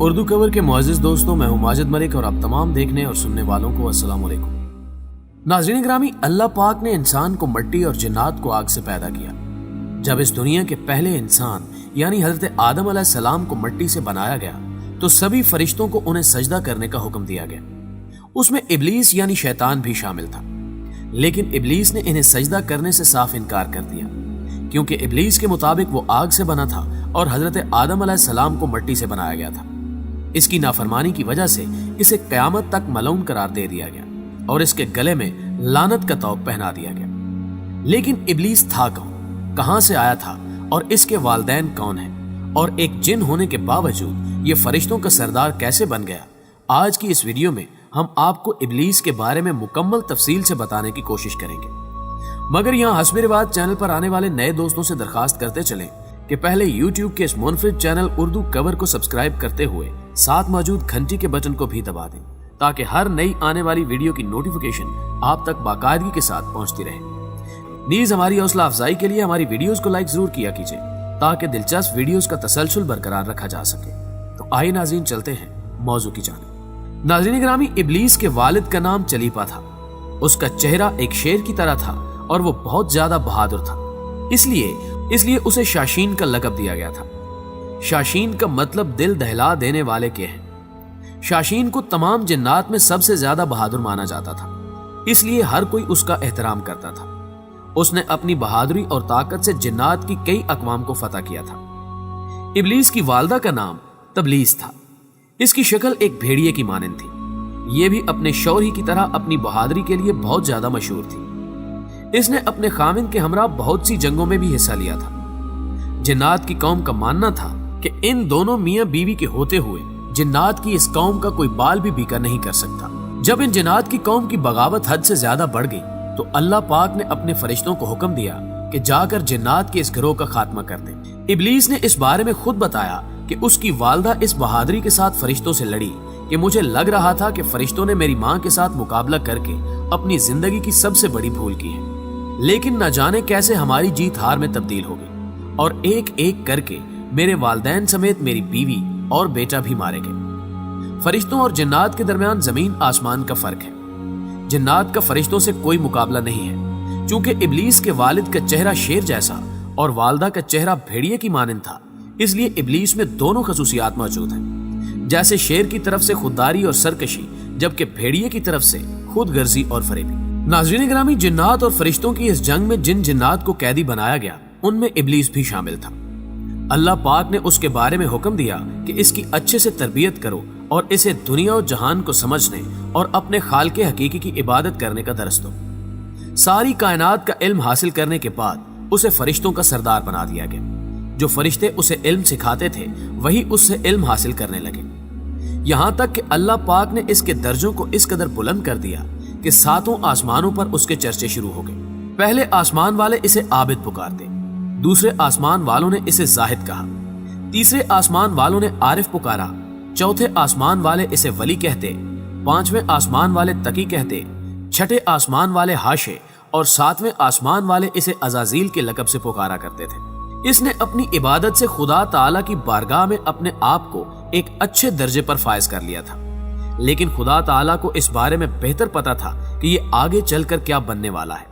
اردو کور کے معزز دوستوں، میں ہوں ماجد ملک اور آپ تمام دیکھنے اور سننے والوں کو السلام علیکم۔ ناظرین گرامی، اللہ پاک نے انسان کو مٹی اور جنات کو آگ سے پیدا کیا۔ جب اس دنیا کے پہلے انسان یعنی حضرت آدم علیہ السلام کو مٹی سے بنایا گیا تو سبھی فرشتوں کو انہیں سجدہ کرنے کا حکم دیا گیا۔ اس میں ابلیس یعنی شیطان بھی شامل تھا، لیکن ابلیس نے انہیں سجدہ کرنے سے صاف انکار کر دیا، کیونکہ ابلیس کے مطابق وہ آگ سے بنا تھا اور حضرت آدم علیہ السلام کو مٹی سے بنایا گیا تھا۔ اس کی نافرمانی کی وجہ سے اسے قیامت تک ملعون قرار دے دیا گیا اور اس کے گلے میں لعنت کا طوق پہنا دیا گیا۔ لیکن ابلیس تھا کون، کہاں سے آیا تھا اور اس کے والدین کون ہیں، اور ایک جن ہونے کے باوجود یہ فرشتوں کا سردار کیسے بن گیا، آج کی اس ویڈیو میں ہم آپ کو ابلیس کے بارے میں مکمل تفصیل سے بتانے کی کوشش کریں گے۔ مگر یہاں حسب رواج چینل پر آنے والے نئے دوستوں سے درخواست کرتے چلیں کہ پہلے یوٹیوب کے اس منفرد چینل اردو کور کو سبسکرائب کرتے ہوئے ساتھ موجود گھنٹی کے بٹن کو بھی دبا دیں، تاکہ ہر نئی آنے والی ویڈیو کی نوٹیفیکیشن آپ تک باقاعدگی کے ساتھ پہنچتی رہے۔ نیز ہماری حوصلہ افزائی کے لیے ہماری ویڈیوز کو لائک ضرور کیا کیجیے، تاکہ دلچسپ ویڈیوز کا تسلسل برقرار رکھا جا سکے۔ تو آئیے ناظرین، چلتے ہیں موضوع کی جانب۔ ناظرین گرامی، ابلیس کے والد کا نام چلیپا تھا۔ اس کا چہرہ ایک شیر کی طرح تھا اور وہ بہت زیادہ بہادر تھا، اس لیے اسے شاشین کا لقب دیا گیا تھا۔ شاشین کا مطلب دل دہلا دینے والے کے ہیں۔ شاشین کو تمام جنات میں سب سے زیادہ بہادر مانا جاتا تھا، اس لیے ہر کوئی اس کا احترام کرتا تھا۔ اس نے اپنی بہادری اور طاقت سے جنات کی کئی اقوام کو فتح کیا تھا۔ ابلیس کی والدہ کا نام تبلیس تھا۔ اس کی شکل ایک بھیڑیے کی مانند تھی۔ یہ بھی اپنے شوہر ہی کی طرح اپنی بہادری کے لیے بہت زیادہ مشہور تھی۔ اس نے اپنے خاوند کے ہمراہ بہت سی جنگوں میں بھی حصہ لیا تھا۔ جنات کی قوم کا ماننا تھا کہ ان دونوں میاں بیوی کے ہوتے ہوئے جنات کی اس قوم کا کوئی بال بھی بیکا نہیں کر سکتا۔ جب ان جنات کی قوم کی بغاوت حد سے زیادہ بڑھ گئی تو اللہ پاک نے اپنے فرشتوں کو حکم دیا کہ جا کر جنات کے اس گروہ کا خاتمہ کر دیں۔ ابلیس نے اس بارے میں خود بتایا کہ اس کی والدہ اس بہادری کے ساتھ فرشتوں سے لڑی کہ مجھے لگ رہا تھا کہ فرشتوں نے میری ماں کے ساتھ مقابلہ کر کے اپنی زندگی کی سب سے بڑی بھول کی ہے، لیکن نہ جانے کیسے ہماری جیت ہار میں تبدیل ہو گئی اور ایک ایک کر کے میرے والدین سمیت میری بیوی اور بیٹا بھی مارے گئے۔ فرشتوں اور جنات کے درمیان زمین آسمان کا فرق ہے۔ جنات کا فرشتوں سے کوئی مقابلہ نہیں ہے، چونکہ ابلیس کے والد کا چہرہ شیر جیسا اور والدہ کا چہرہ بھیڑیے کی مانند تھا، اس لیے ابلیس میں دونوں خصوصیات موجود ہیں، جیسے شیر کی طرف سے خودداری اور سرکشی، جبکہ بھیڑیے کی طرف سے خود غرضی اور فریبی۔ ناظرین گرامی، جنات اور فرشتوں کی اس جنگ میں جن جنات کو قیدی بنایا گیا ان میں ابلیس بھی شامل تھا۔ اللہ پاک نے اس کے بارے میں حکم دیا کہ اس کی اچھے سے تربیت کرو اور اسے دنیا و جہان کو سمجھنے اور اپنے خالق حقیقی کی عبادت کرنے کا درس دو۔ ساری کائنات کا علم حاصل کرنے کے بعد اسے فرشتوں کا سردار بنا دیا گیا۔ جو فرشتے اسے علم سکھاتے تھے وہی اس سے علم حاصل کرنے لگے، یہاں تک کہ اللہ پاک نے اس کے درجوں کو اس قدر بلند کر دیا کہ 7 آسمانوں پر اس کے چرچے شروع ہو گئے۔ پہلے آسمان والے اسے عابد پکارتے، دوسرے آسمان والوں نے اسے زاہد کہا، تیسرے آسمان والوں نے عارف پکارا، چوتھے آسمان والے اسے ولی کہتے، 5ویں آسمان والے تقی کہتے، 6 آسمان والے حاشے اور 7ویں آسمان والے اسے عزازیل کے لقب سے پکارا کرتے تھے۔ اس نے اپنی عبادت سے خدا تعالیٰ کی بارگاہ میں اپنے آپ کو ایک اچھے درجے پر فائز کر لیا تھا، لیکن خدا تعالیٰ کو اس بارے میں بہتر پتا تھا کہ یہ آگے چل کر کیا بننے والا ہے۔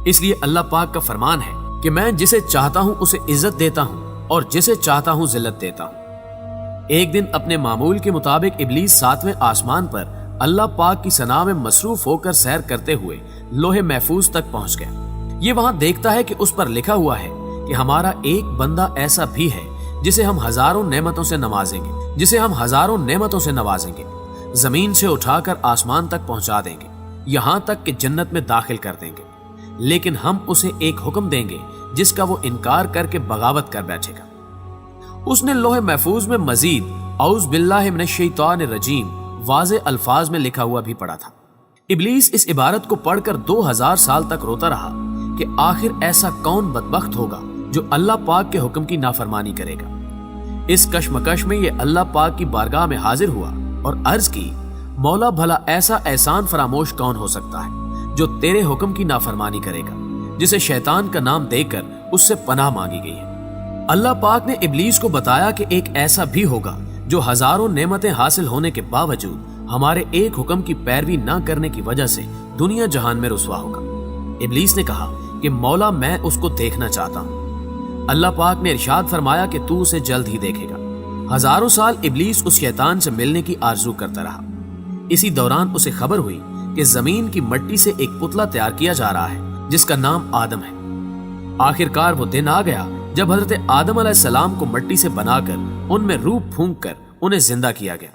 اس لیے اللہ پاک کا فرمان ہے کہ میں جسے چاہتا ہوں اسے عزت دیتا ہوں اور جسے چاہتا ہوں ذلت دیتا ہوں۔ ایک دن اپنے معمول کے مطابق ابلیس 7ویں آسمان پر اللہ پاک کی ثنا میں مصروف ہو کر سیر کرتے ہوئے لوح محفوظ تک پہنچ گیا۔ یہ وہاں دیکھتا ہے کہ اس پر لکھا ہوا ہے کہ ہمارا ایک بندہ ایسا بھی ہے جسے ہم ہزاروں نعمتوں سے نوازیں گے، زمین سے اٹھا کر آسمان تک پہنچا دیں گے، یہاں تک کہ جنت میں داخل کر دیں گے، لیکن ہم اسے ایک حکم دیں گے جس کا وہ انکار کر کے بغاوت کر بیٹھے گا۔ اس نے لوح محفوظ میں مزید اعوذ باللہ من الشیطان الرجیم واضح الفاظ میں لکھا ہوا بھی پڑھا تھا۔ ابلیس اس عبارت کو پڑھ کر 2000 سال تک روتا رہا کہ آخر ایسا کون بدبخت ہوگا جو اللہ پاک کے حکم کی نافرمانی کرے گا۔ اس کشمکش میں یہ اللہ پاک کی بارگاہ میں حاضر ہوا اور عرض کی، مولا بھلا ایسا احسان فراموش کون ہو سکتا ہے جو تیرے حکم کی نافرمانی کرے گا، جسے شیطان کا نام دے کر اس سے پناہ مانگی گئی ہے۔ اللہ پاک نے ابلیس کو بتایا کہ ایک ایسا بھی ہوگا जो हजारों नेमतें हासिल होने के बावजूद हमारे एक हुक्म की पैरवी ना करने की वजह से दुनिया जहान में रुसवा होगा। इब्लीस ने कहा कि मौला मैं उसको देखना चाहता हूं। अल्लाह पाक ने इरशाद फरमाया कि तू उसे जल्द ही देखेगा। हजारों साल इब्लीस उस शैतान से मिलने की आरजू करता रहा। इसी दौरान उसे खबर हुई कि जमीन की मिट्टी से एक पुतला तैयार किया जा रहा है जिसका नाम आदम है। आखिरकार वो दिन आ गया जब हजरत आदम अलैहिस्सलाम को मिट्टी से बनाकर उनमें रूह फूंक कर उन्हें जिंदा किया गया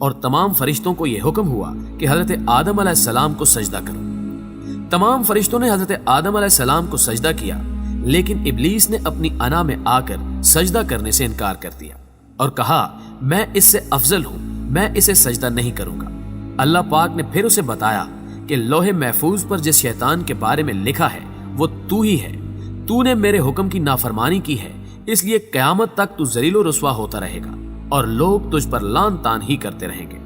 और तमाम फरिश्तों को यह हुक्म हुआ कि हजरत आदम अलैहिस्सलाम को सजदा करो। तमाम फरिश्तों ने हजरत आदम अलैहिस्सलाम को सजदा किया, लेकिन इब्लीस ने अपनी अना में आकर सजदा करने से इनकार कर दिया और कहा मैं इससे अफजल हूं, मैं इसे सजदा नहीं करूंगा। अल्लाह पाक ने फिर उसे बताया कि लोहे महफूज पर जिस शैतान के बारे में लिखा है वो तू ही है। तूने मेरे हुक्म की नाफरमानी की है, इसलिए कयामत तक तू जलीलो रुस्वा होता रहेगा और लोग तुझ पर लान तान ही करते रहेंगे।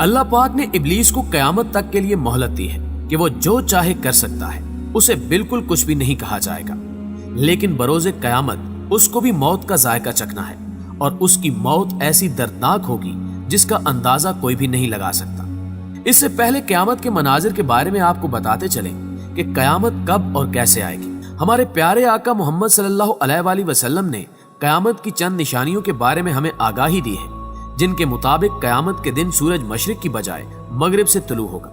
अल्लाह पाक ने इब्लीस को कयामत तक के लिए मोहलत दी है कि वो जो चाहे कर सकता है, उसे बिल्कुल कुछ भी नहीं कहा जाएगा। लेकिन बरोज़े कयामत उसको भी मौत का जायका चखना है और उसकी मौत ऐसी दर्दनाक होगी जिसका अंदाजा कोई भी नहीं लगा सकता। इससे पहले कयामत के मनाजिर के बारे में आपको बताते चलें कि कयामत कब और कैसे आएगी। हमारे प्यारे आका मोहम्मद सल्लल्लाहु अलैहि वसल्लम ने कयामत की चंद निशानियों के बारे में हमें आगाही दी है, जिनके मुताबिक कयामत के दिन सूरज मशरिक की बजाय मगरिब से तुलू होगा।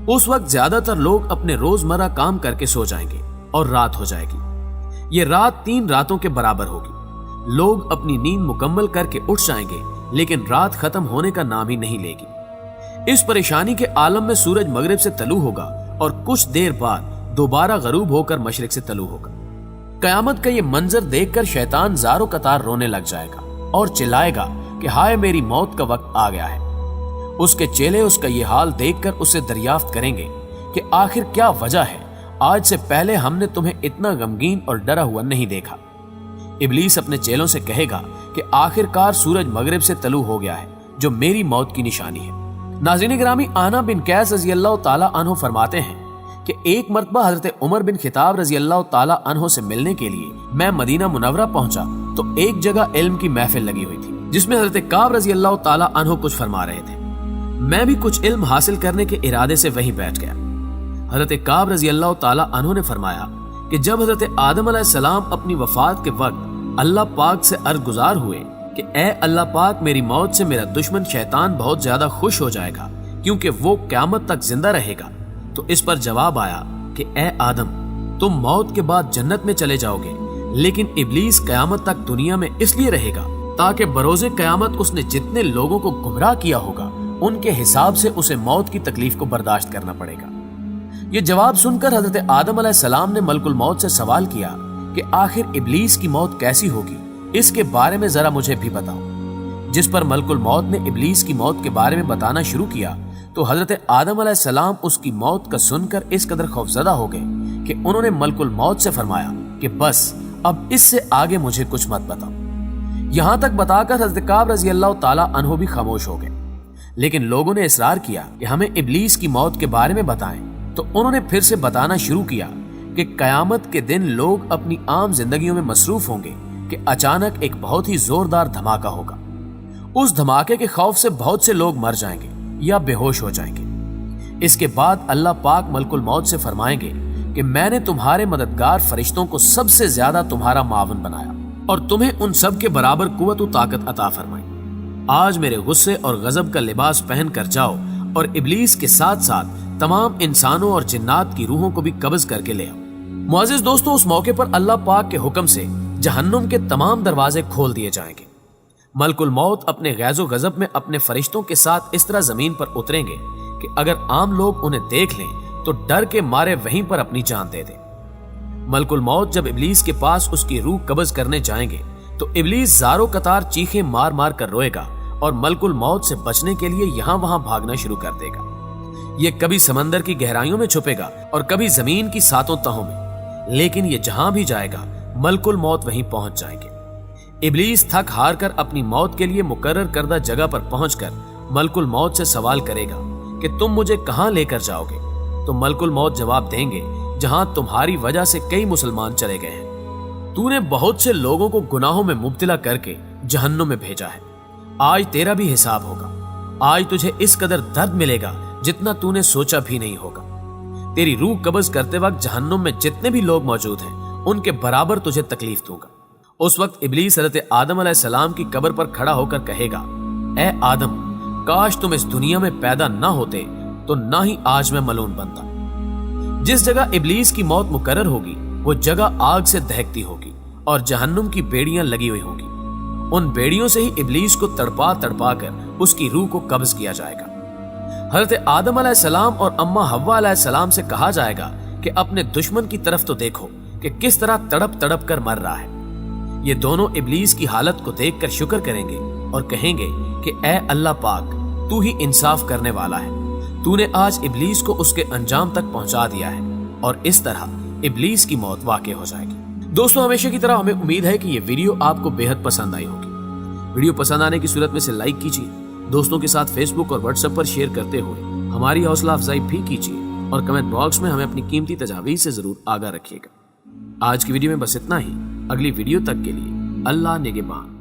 उस वक्त ज्यादातर लोग अपने रोजमर्रा काम करके सो जाएंगे और रात हो जाएगी। ये रात 3 रातों के बराबर होगी। लोग अपनी नींद मुकम्मल करके उठ जाएंगे, लेकिन रात खत्म होने का नाम ही नहीं लेगी। इस परेशानी के आलम में सूरज मगरिब से तलू होगा और कुछ देर बाद दोबारा गरूब होकर मशरिक से तलू होगा। कयामत का ये मंजर देखकर शैतान ज़ारो कतार रोने लग जाएगा और चिल्लाएगा कि हाय मेरी मौत का वक्त आ गया है। उसके चेले उसका ये हाल देखकर उससे दरियाफ्त करेंगे कि आखिर क्या वजह है, आज से पहले हमने तुम्हें इतना गमगीन और डरा हुआ नहीं देखा। इब्लीस अपने चेलों से कहेगा कि आखिरकार सूरज मगरिब से तलू हो गया है, जो मेरी मौत की निशानी है। नाज़रीन गिरामी, आना बिन कैस रज़ी अल्लाह ताला अन्हु फरमाते हैं कि एक मर्तबा हजरत उमर बिन खिताब रज़ी अल्लाह ताला अन्हु से मिलने के लिए मैं मदीना मुनव्वरा पहुंचा तो एक जगह इल्म की महफिल लगी हुई थी, जिसमें हजरत काब रज़ी अल्लाह ताला अन्हु कुछ फरमा रहे थे। मैं भी कुछ इल्म हासिल करने के इरादे से वहीं बैठ गया। हजरत काब रज़ी अल्लाह ताला अन्हु ने फरमाया कि जब हजरत आदम अलैहिस्सलाम अपनी वफात के वक्त अल्लाह पाक से अर्ज गुजार हुए कि ए अल्लाह पाक, मेरी मौत से मेरा दुश्मन शैतान बहुत ज्यादा खुश हो जाएगा क्योंकि वो क़यामत तक जिंदा रहेगा, तो इस पर जवाब आया कि ए आदम, तुम मौत के बाद जन्नत में चले जाओगे, लेकिन इब्लीस क़यामत तक दुनिया में इसलिए रहेगा ताकि बरोज़े क़यामत उसने जितने लोगों को गुमराह किया होगा उनके हिसाब से उसे मौत की तकलीफ को बर्दाश्त करना पड़ेगा। ये जवाब सुनकर हजरत आदम अलैहिस्सलाम ने मलकुल मौत से सवाल किया कि आखिर इब्लीस की मौत कैसी होगी, इसके बारे में जरा मुझे भी बताओ। जिस पर मलकुल मौत ने इब्लीस की मौत के बारे में बताना शुरू किया तो हजरत आदम अलैहिस्सलाम उसकी मौत का सुनकर इस कदर खौफजदा हो गए कि उन्होंने मलकुल मौत से फरमाया कि बस अब इससे आगे मुझे कुछ मत बताओ। यहां तक बताकर हजरत काब रज़ी अल्लाह ताला अन्हु भी खामोश हो गए, लेकिन लोगों ने इसरार किया कि हमें इब्लीस की मौत के बारे में बताएं, तो उन्होंने फिर से बताना शुरू किया कि कयामत के दिन लोग अपनी आम जिंदगियों में मसरूफ होंगे कि अचानक एक बहुत ही जोरदार धमाका होगा। उस धमाके के खौफ से बहुत से लोग मर जाएंगे या बेहोश हो जाएंगे। इसके बाद अल्लाह पाक मलकुल मौत से फरमाएंगे कि मैंने तुम्हारे मददगार फरिश्तों को सबसे ज्यादा तुम्हारा मावन बनाया और तुम्हें उन सब के बराबर कुव्वत व ताकत अता फरमाई। आज मेरे गुस्से और गजब का लिबास पहन कर जाओ और इब्लीस के साथ साथ तमाम इंसानों और जिन्नात की रूहों को भी कब्ज करके ले आओ। मुअज़्ज़िज़ दोस्तों, उस मौके पर अल्लाह पाक के हुक्म से जहन्नुम के तमाम दरवाजे खोल दिए जाएंगे। मलकुल मौत अपने गैज़ो गजब में अपने फरिश्तों के साथ इस तरह जमीन पर उतरेंगे कि अगर आम लोग उन्हें देख लें तो डर के मारे वहीं पर अपनी जान दे दें। मलकुल मौत जब इब्लीस के पास उसकी रूह कब्ज करने जाएंगे तो इब्लीस ज़ारो कतार चीखें मार मार कर रोएगा और मलकुल मौत से बचने के लिए यहां वहां भागना शुरू कर देगा। ये कभी समंदर की गहराइयों में छुपेगा और कभी जमीन की सातों तहों में, लेकिन ये जहां भी जाएगा मलकुल मौत वहीं पहुंच जाएंगे। इब्लीस थक हार कर अपनी मौत के लिए मुकर्रर करदा जगह पर पहुंचकर मलकुल मौत से सवाल करेगा कि तुम मुझे कहां लेकर जाओगे। तो मलकुल मौत जवाब देंगे, जहां तुम्हारी वजह से कई मुसलमान चले गए हैं। तूने बहुत से लोगों को गुनाहों में मुब्तला करके जहन्नुम में भेजा है। आज तेरा भी हिसाब होगा। आज तुझे इस कदर दर्द मिलेगा जितना तूने सोचा भी नहीं होगा। तेरी रूह कब्ज करते वक्त जहन्नुम में जितने भी लोग मौजूद हैं उनके बराबर तुझे तकलीफ दूंगा। उस वक्त इब्लीस हज़रत आदम अलैहिस्सलाम की कब्र पर खड़ा होकर कहेगा, ए आदम, काश तुम इस दुनिया में पैदा ना होते तो ना ही आज मैं मलून बनता। जिस जगह इब्लीस की मौत मुकर्रर होगी वो जगह आग से दहकती होगी और जहन्नुम की बेड़ियां लगी हुई होंगी। उन बेड़ियों से ही इब्लीस को तड़पा तड़पा कर उसकी रूह को कब्ज किया जाएगा। हज़रत आदम अलैहिस्सलाम और अम्मा हव्वा अलैहिस्सलाम से कहा जाएगा कि अपने दुश्मन की तरफ तो देखो कि किस तरह तड़प तड़प कर मर रहा है। ये दोनों इब्लीस की हालत को देखकर शुक्र करेंगे और कहेंगे कि ए अल्लाह पाक, तू ही इंसाफ करने वाला है। तूने आज इब्लीस को उसके अंजाम तक पहुंचा दिया है और इस तरह इब्लीस की मौत वाक़ई हो जाएगी। दोस्तों, हमेशा की तरह हमें उम्मीद है कि ये वीडियो आपको बेहद पसंद आई होगी। वीडियो पसंद आने की सूरत में से लाइक कीजिए, दोस्तों के साथ फेसबुक और व्हाट्सएप पर शेयर करते हुए हमारी हौसला अफजाई भी कीजिए और कमेंट बॉक्स में हमें अपनी कीमती तजावीज़ से जरूर आगाह रखिएगा। आज की वीडियो में बस इतना ही। अगली वीडियो तक के लिए अल्लाह निगहबान।